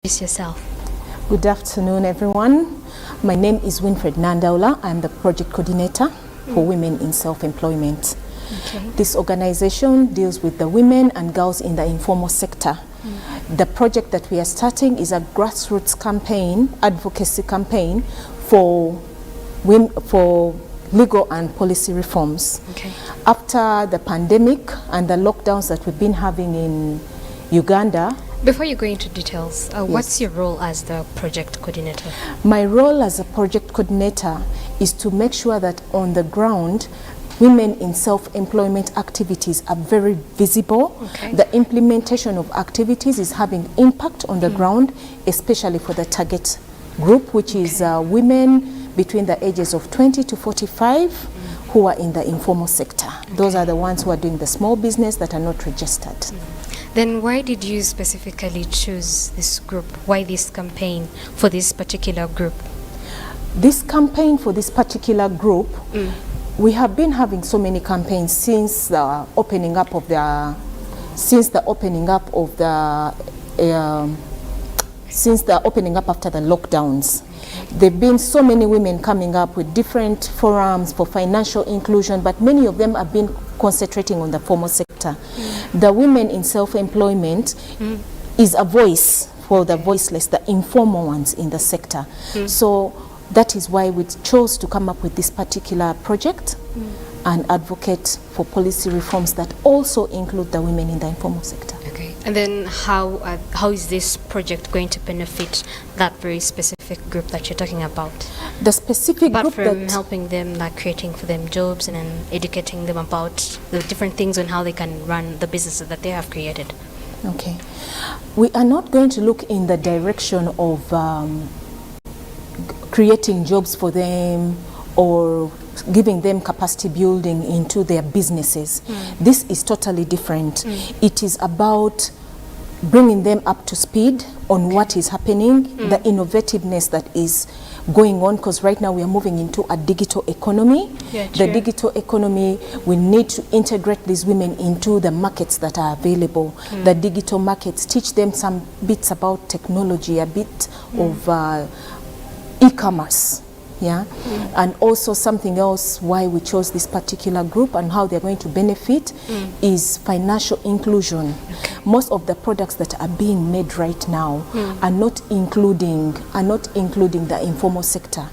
Introduce yourself. Good afternoon, everyone. My name is Winfred Nandaula. I'm the project coordinator for Women in Self-Employment. Okay. This organization deals with the women and girls in the informal sector. The project that we are starting is a grassroots campaign, advocacy campaign for legal and policy reforms. Okay. After the pandemic and the lockdowns that we've been having in Uganda. Before you go into details, what's your role as the project coordinator? My role as a project coordinator is to make sure that on the ground, women in self-employment activities are very visible. Okay. The implementation of activities is having impact on the ground, especially for the target group, which is women between the ages of 20 to 45 who are in the informal sector. Those are the ones who are doing the small business that are not registered. Then why did you specifically choose this group? Why this campaign for this particular group? This campaign for this particular group, we have been having so many campaigns since the opening up of the after the lockdowns. There have been so many women coming up with different forums for financial inclusion, but many of them have been concentrating on the formal sector. The women in self-employment is a voice for the voiceless, the informal ones in the sector. So that is why we chose to come up with this particular project and advocate for policy reforms that also include the women in the informal sector. Okay. And then how is this project going to benefit that very specific group that you're talking about? The specific Apart group from that helping them, like creating for them jobs and then educating them about the different things on how they can run the businesses that they have created. Okay. We are not going to look in the direction of creating jobs for them or giving them capacity building into their businesses. This is totally different. It is about bringing them up to speed on what is happening, the innovativeness that is going on, because right now we are moving into a digital economy. The digital economy, we need to integrate these women into the markets that are available. The digital markets, teach them some bits about technology, a bit of e-commerce. Yeah, and also something else why we chose this particular group and how they're going to benefit is financial inclusion. Most of the products that are being made right now are not including the informal sector.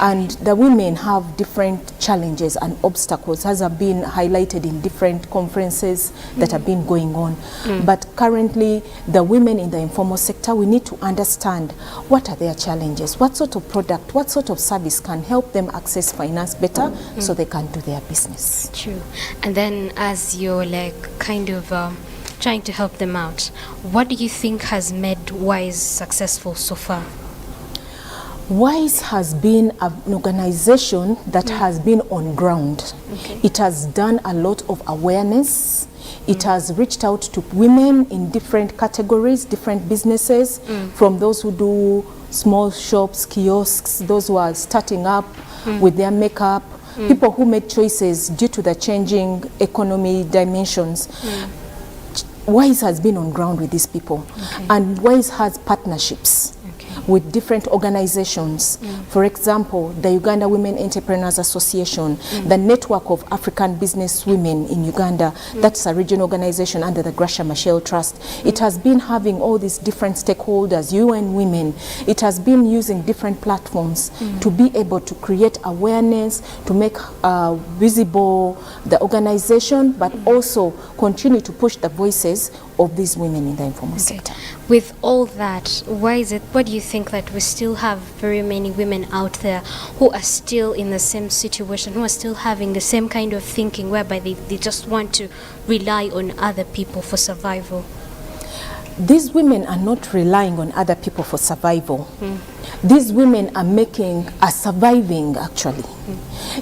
And the women have different challenges and obstacles, as have been highlighted in different conferences that have been going on. But currently, the women in the informal sector, we need to understand what are their challenges, what sort of product, what sort of service can help them access finance better so they can do their business. True. And then as you're like kind of trying to help them out, what do you think has made WISE successful so far? WISE has been an organization that has been on ground. It has done a lot of awareness. It has reached out to women in different categories, different businesses, from those who do small shops, kiosks, those who are starting up with their makeup, people who made choices due to the changing economy dimensions. WISE has been on ground with these people, and WISE has partnerships with different organizations. For example, the Uganda Women Entrepreneurs Association, the Network of African Business Women in Uganda, that's a regional organization under the Gracia Machel Trust. It has been having all these different stakeholders, UN Women. It has been using different platforms to be able to create awareness, to make visible the organization, but also continue to push the voices of these women in the informal sector. With all that, what do you think that we still have very many women out there who are still in the same situation, who are still having the same kind of thinking whereby they just want to rely on other people for survival? These women are not relying on other people for survival. These women are surviving actually.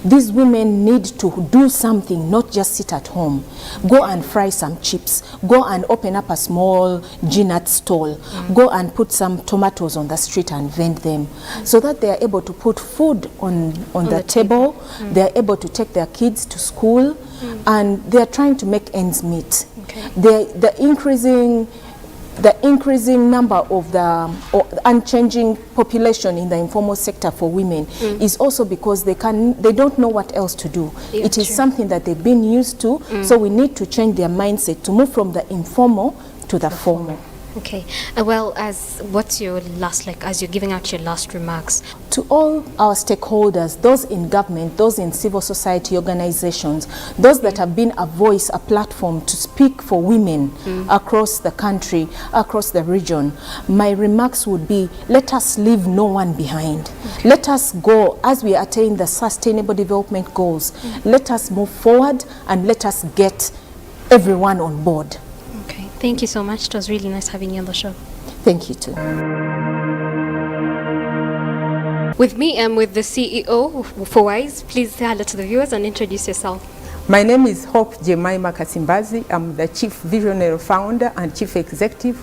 These women need to do something, not just sit at home. Go and fry some chips. Go and open up a small ginat stall. Go and put some tomatoes on the street and vend them, so that they are able to put food on the table. They are able to take their kids to school, and they are trying to make ends meet. The increasing the increasing number of the unchanging population in the informal sector for women is also because they don't know what else to do. Yeah, it is true. something that they've been used to, so we need to change their mindset to move from the informal to the formal. Okay. Well, what's your last, as you're giving out your last remarks? To all our stakeholders, those in government, those in civil society organizations, those that have been a voice, a platform to speak for women across the country, across the region, my remarks would be, let us leave no one behind. Okay. Let us go, as we attain the Sustainable Development Goals, let us move forward and let us get everyone on board. Thank you so much. It was really nice having you on the show. Thank you too. With me, I'm with the CEO for WISE. Please say hello to the viewers and introduce yourself. My name is Hope Jemima Kasimbazi. I'm the Chief Visionary Founder and Chief Executive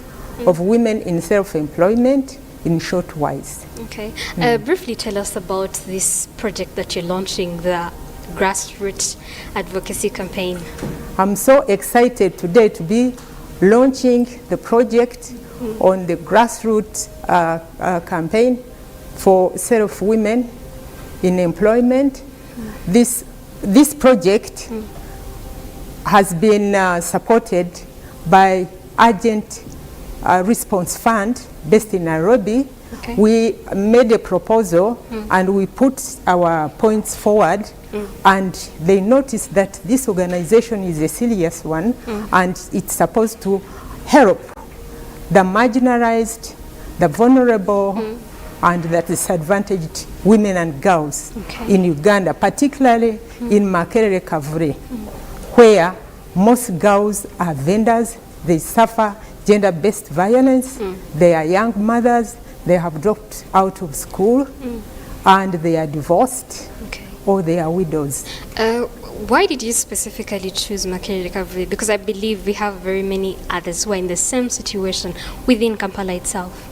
of Women in Self-Employment, in short, WISE. Okay. Briefly tell us about this project that you're launching, the Grassroots Advocacy Campaign. I'm so excited today to be launching the project on the grassroots campaign for self-women in employment. This project has been supported by Urgent Response Fund based in Nairobi. Okay. We made a proposal and we put our points forward, and they noticed that this organization is a serious one and it's supposed to help the marginalized, the vulnerable, and the disadvantaged women and girls in Uganda, particularly in Makerere Kavule, where most girls are vendors, they suffer gender-based violence, they are young mothers, they have dropped out of school, and they are divorced, or they are widows. Why did you specifically choose Makerere Kavule? Because I believe we have very many others who are in the same situation within Kampala itself.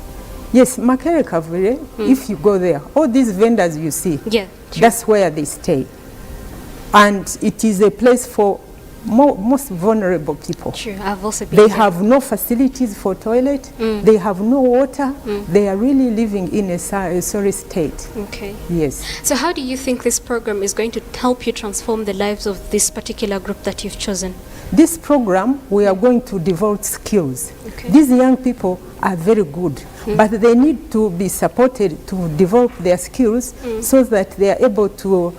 Yes, Makerere Kavule, if you go there, all these vendors you see, that's where they stay. And it is a place for most vulnerable people. True, I've also been They have no facilities for toilet, they have no water, they are really living in a sorry state. Okay. Yes. So how do you think this program is going to help you transform the lives of this particular group that you've chosen? This program, we are going to develop skills. Okay. These young people are very good, but they need to be supported to develop their skills so that they are able to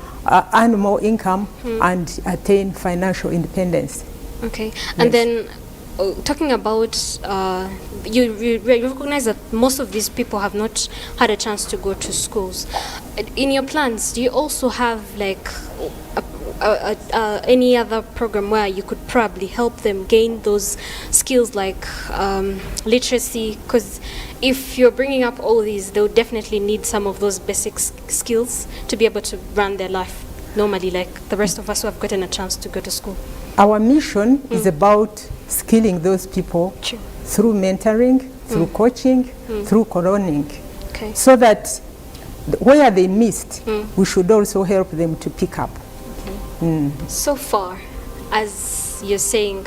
earn more income and attain financial independence. Okay. Yes. And then talking about, you recognize that most of these people have not had a chance to go to schools. In your plans, do you also have any other program where you could probably help them gain those skills like literacy? Because if you're bringing up all these, they'll definitely need some of those basic skills to be able to run their life normally, like the rest of us who have gotten a chance to go to school. Our mission is about skilling those people through mentoring, through coaching, through coroning, so that where they missed, we should also help them to pick up. So far, as you're saying,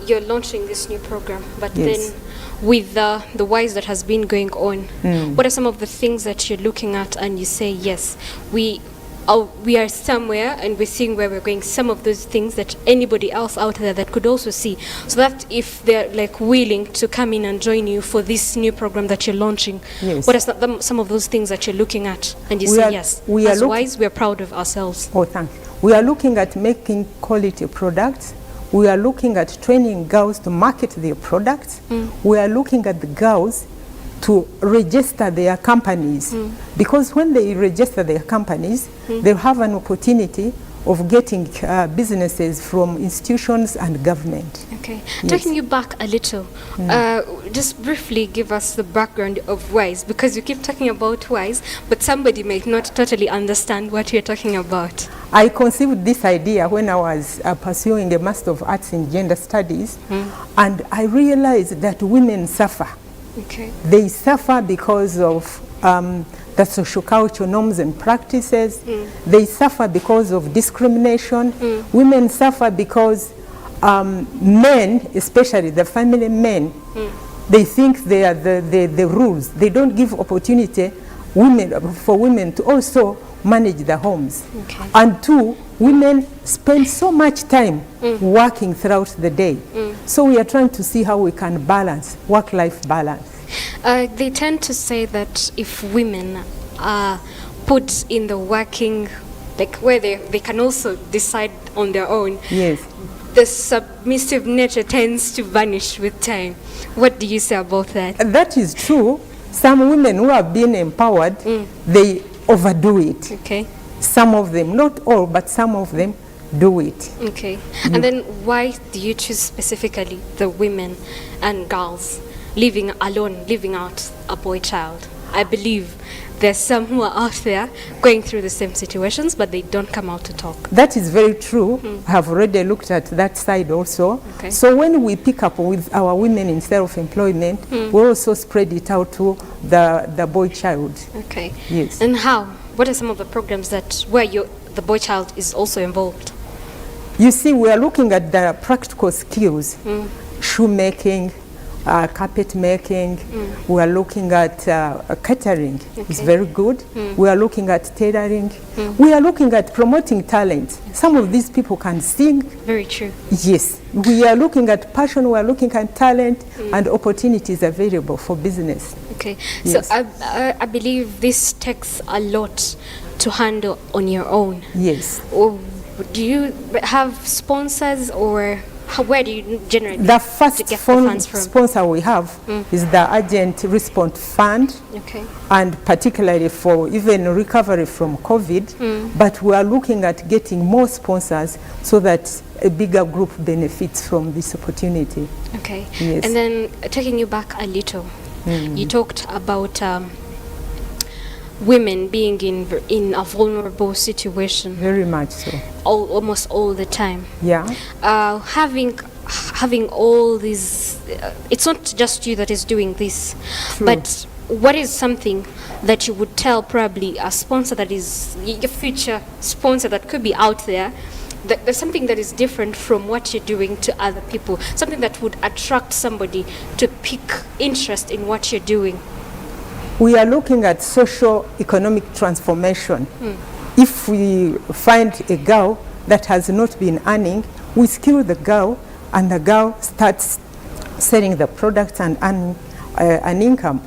you're launching this new program, but then with the WISE that has been going on, what are some of the things that you're looking at and you say, yes, we are somewhere and we're seeing where we're going, some of those things that anybody else out there that could also see, so that if they're willing to come in and join you for this new program that you're launching, what are some of those things that you're looking at and you say, yes, as WISE, we're proud of ourselves? Oh, thanks. We are looking at making quality products. We are looking at training girls to market their products. We are looking at the girls to register their companies, because when they register their companies, they have an opportunity of getting businesses from institutions and government. Okay. Taking you back a little, just briefly give us the background of WISE, because you keep talking about WISE, but somebody might not totally understand what you're talking about. I conceived this idea when I was pursuing a Master of Arts in Gender Studies, and I realized that women suffer. They suffer because of the social-cultural norms and practices. They suffer because of discrimination. Women suffer because men, especially the family men, they think they are the rules. They don't give opportunity for women to also manage the homes. Okay. And two, women spend so much time working throughout the day. So we are trying to see how we can balance, work-life balance. They tend to say that if women are put in the working, like where they can also decide on their own, Yes. the submissive nature tends to vanish with time. What do you say about that? That is true. Some women who have been empowered, they overdo it. Okay. Some of them, not all, but some of them do it. Okay. And then why do you choose specifically the women and girls living alone, living out a boy child? I believe there's some who are out there going through the same situations, but they don't come out to talk. That is very true. I have already looked at that side also. Okay. So when we pick up with our women in self-employment, we also spread it out to the boy child. Okay. Yes. And how? What are some of the programs that where the boy child is also involved? You see, we are looking at the practical skills, shoemaking, carpet making. We are looking at catering. It's Okay. very good. We are looking at tailoring. We are looking at promoting talent. Some of these people can sing. Very true. Yes. We are looking at passion. We are looking at talent and opportunities available for business. Okay. Yes. So I believe this takes a lot to handle on your own. Yes. Or do you have sponsors, or where do you generally The first to get the funds from? sponsor we have is the Urgent Response Fund, Okay. and particularly for even recovery from COVID. But we are looking at getting more sponsors so that a bigger group benefits from this opportunity. Okay. Yes. And then taking you back a little, you talked about women being in a vulnerable situation Very much so. almost all the time. Yeah. Having all these, it's not just you that is doing this, True. but what is something that you would tell probably a sponsor that is your future sponsor that could be out there, that there's something that is different from what you're doing to other people, something that would attract somebody to pick interest in what you're doing? We are looking at socio-economic transformation. If we find a girl that has not been earning, we skill the girl, and the girl starts selling the products and earning an income,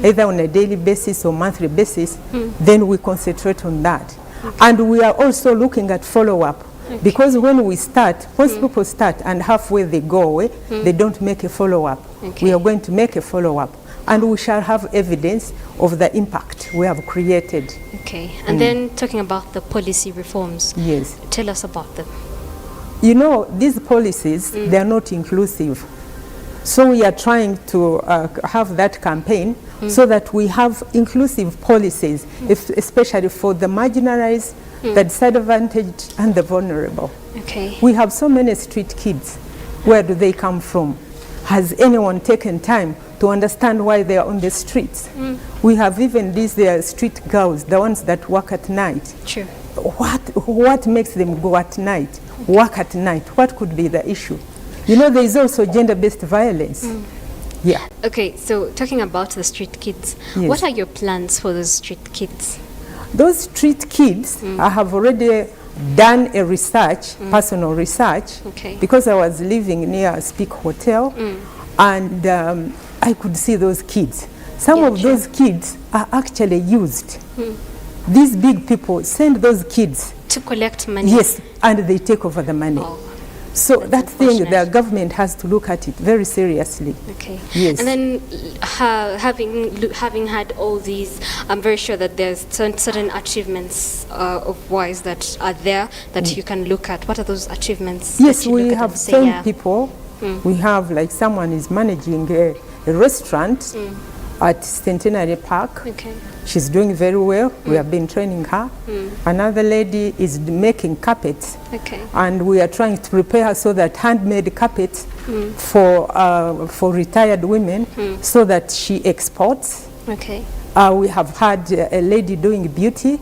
either on a daily basis or monthly basis. Then we concentrate on that. And we are also looking at follow-up. Because when we start, most people start and halfway they go away, they don't make a follow-up. Okay. We are going to make a follow-up, and we shall have evidence of the impact we have created. Okay. And then talking about the policy reforms, Yes. tell us about them. You know, these policies, they are not inclusive. So we are trying to have that campaign so that we have inclusive policies, especially for the marginalized, the disadvantaged, and the vulnerable. Okay. We have so many street kids. Where do they come from? Has anyone taken time to understand why they are on the streets? We have even these street girls, the ones that work at night. True. What makes them go at night, work at night? What could be the issue? You know, there is also gender-based violence. Yeah. Okay, so talking about the street kids, Yes. what are your plans for those street kids? Those street kids, I have already done a research, personal research, Okay. because I was living near Speak Hotel, and I could see those kids. Some Yeah, of sure. those kids are actually used. These big people send those kids, To collect money? yes, and they take over the money. Oh, So that's that thing, the unfortunate. government has to look at it very seriously. okay. Yes. And then having had all these, I'm very sure that there's certain achievements of WISE that are there that you can look at. What are those achievements? Yes, that you we look at have and say, some yeah, people. We have, like, someone is managing a restaurant at Centenary Park. Okay. She's doing very well. We have been training her. Another lady is making carpets, Okay. and we are trying to prepare her so that handmade carpets for retired women, so that she exports. Okay. We have had a lady doing beauty.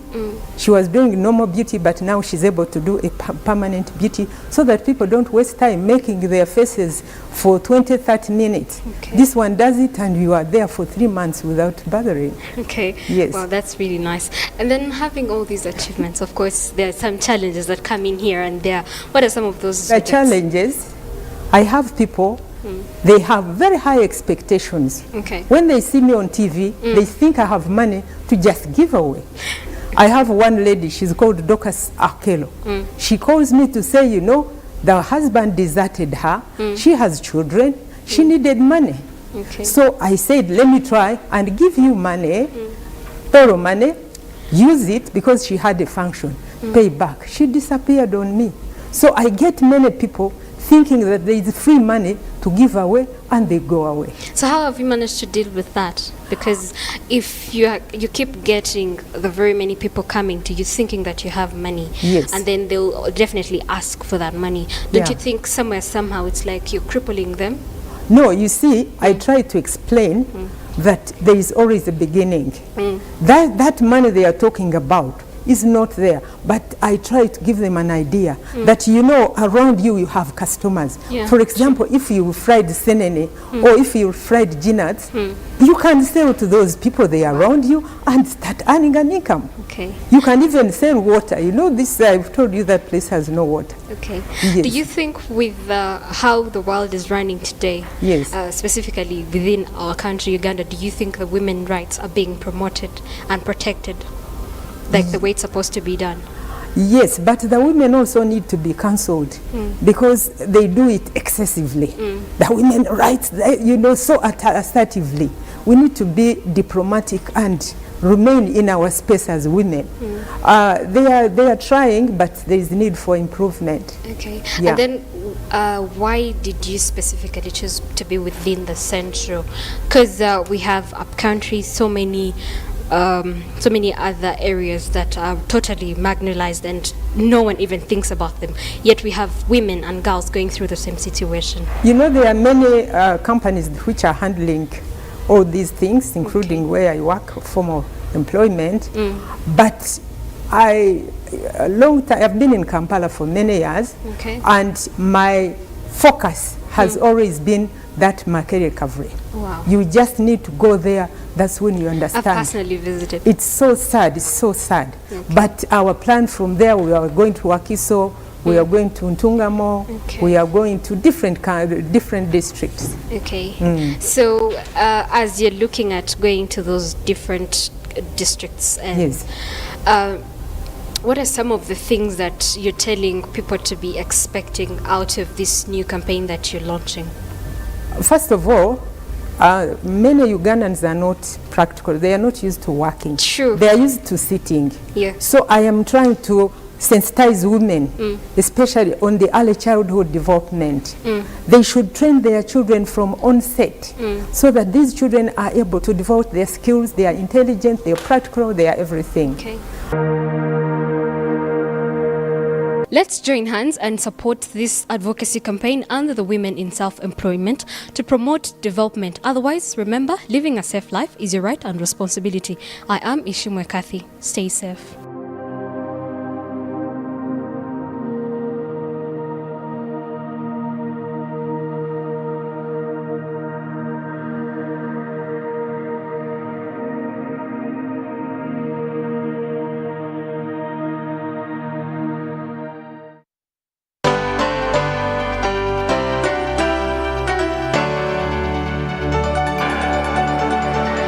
She was doing normal beauty, but now she's able to do a permanent beauty, so that people don't waste time making their faces for 20, 30 minutes. Okay. This one does it, and you are there for 3 months without bothering. Okay. Yes. Well, that's really nice. And then having all these achievements, of course, there are some challenges that come in here and there. What are some of those? The challenges, I have people, they have very high expectations. Okay. When they see me on TV, they think I have money to just give away. I have one lady, she's called Dorcas Akelo. She calls me to say, you know, the husband deserted her. She has children. She needed money. Okay. So I said, let me try and give you money, borrow money, use it, because she had a function, pay back. She disappeared on me. So I get many people thinking that there is free money to give away, and they go away. So how have you managed to deal with that? Because if you keep getting the very many people coming to you thinking that you have money, Yes. and then they'll definitely ask for that money, don't Yeah. you think somehow it's like you're crippling them? No, you see, I try to explain that there is always a beginning. That money they are talking about is not there, but I try to give them an idea that, you know, around you have customers. Yeah. For example, if you fried senene or if you fried peanuts, you can sell to those people they are around you and start earning an income. Okay. You can even sell water. You know, this, I've told you that place has no water. Okay. Yes. Do you think with how the world is running today, Yes. specifically within our country, Uganda, do you think the women's rights are being promoted and protected like the way it's supposed to be done? Yes, but the women also need to be cancelled because they do it excessively. The women rights, you know, so assertively. We need to be diplomatic and remain in our space as women. They are trying, but there is need for improvement. Okay. Yeah. And then why did you specifically choose to be within the central? Because we have upcountry, so many other areas that are totally marginalized and no one even thinks about them. Yet we have women and girls going through the same situation. You know, there are many companies which are handling all these things, including where I work, formal employment. But I've been in Kampala for many years, Okay. and my focus has always been that market recovery. Wow. You just need to go there. That's when you I've understand. personally visited. It's so sad. It's so sad. Okay. But our plan from there, we are going to Wakiso, we are going to Ntungamo, Okay. we are going to different districts. Okay. So as you're looking at going to those different districts, and Yes. what are some of the things that you're telling people to be expecting out of this new campaign that you're launching? First of all, many Ugandans are not practical. They are not used to working. True. They are used to sitting. Yeah. So I am trying to sensitize women, especially on the early childhood development. They should train their children from onset so that these children are able to develop their skills. They are intelligent, they are practical, they are everything. Okay. Let's join hands and support this advocacy campaign under the Women in Self-Employment to promote development. Otherwise, remember, living a safe life is your right and responsibility. I am Ishimwe Kathy. Stay safe.